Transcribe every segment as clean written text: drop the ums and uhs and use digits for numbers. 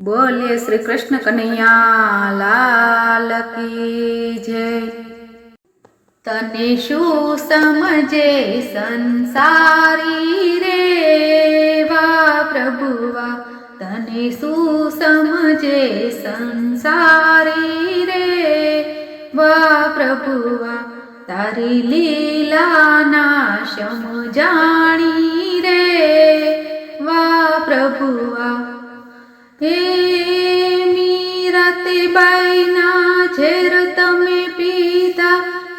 बोलिए श्री कृष्ण कन्हैया लाल की जय। तने शू समझे संसारी रे वा प्रभुवा, तने शू समझे संसारी रे वा प्रभुवा, तारी लीला नाशम जानी रे वा प्रभुवा। हे मीरा ते बाईना झेर तमे पीधा,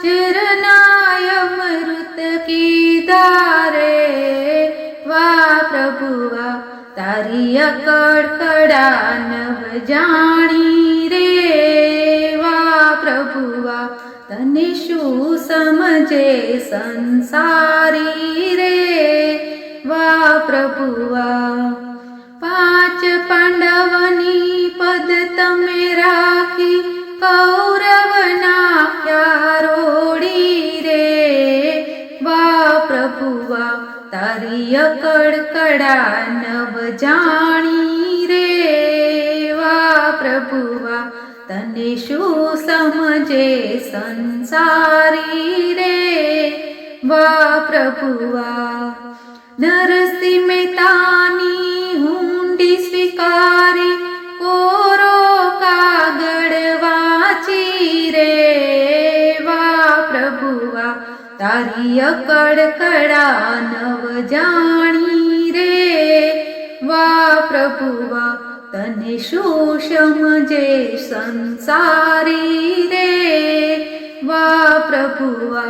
झेर नाय अमृत कीधा रे वा प्रभुवा, तारी अकड़कड़ा नभ जाणी रे वा प्रभुवा, तने शू समझे संसारी रे वा प्रभुवा। पांच पांडवनी पद तमे राखी, कौरव नाख्या रोड़ी रे वा प्रभुवा, तारी अकड़कड़ा नभ जाणी रे वा प्रभुवा, तने शू समझे संसारी रे वा प्रभुवा। नरसिंह मेहतानी हुंडी स्वीकारी, कोरो कागड़ वाची रे वा प्रभुवा, तारी अकड़कड़ा नव जाणी रे वा प्रभुवा, तने शू समझे संसारी रे वा प्रभुवा।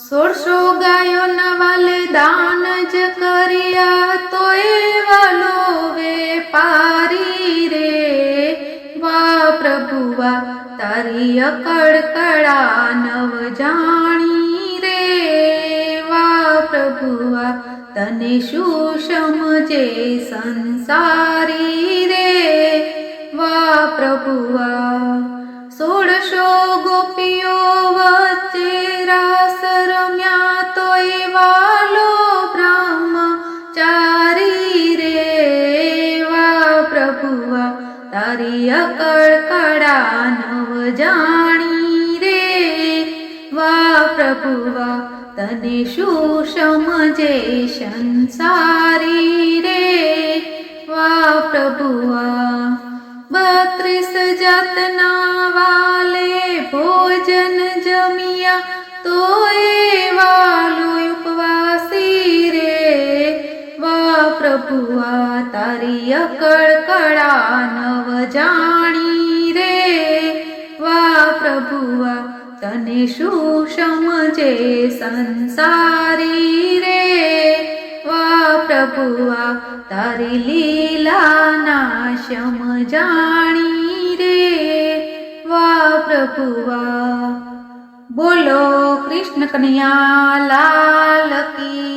1600 गायो नवाले दान ज करिया, तोय वालो वेपारी रे वा प्रभुवा, तारी अकड़कड़ा नव जाणी रे वा प्रभुवा, तने शू समझे संसारी रे वा प्रभुवा। 1600 गोपियों वच्चे रास रम्या, तोय वालो ब्रह्मचारी रे वा प्रभुवा, तारी अकड़कड़ा नव जाणी रे वा प्रभुवा, तने शू समझे संसारी रे वा प्रभुवा। 32 जातना वाले भोजन जमिया, तोय वालो उपवासी रे वा प्रभुवा, तारी अकड़कड़ा नव जाणी रे वा प्रभुवा, तने शू समझे संसारी रे वा प्रभुवा, तारी लीला नाशम जाणी रे वा प्रभुवा। बोलो कृष्ण कन्हैया लाल की।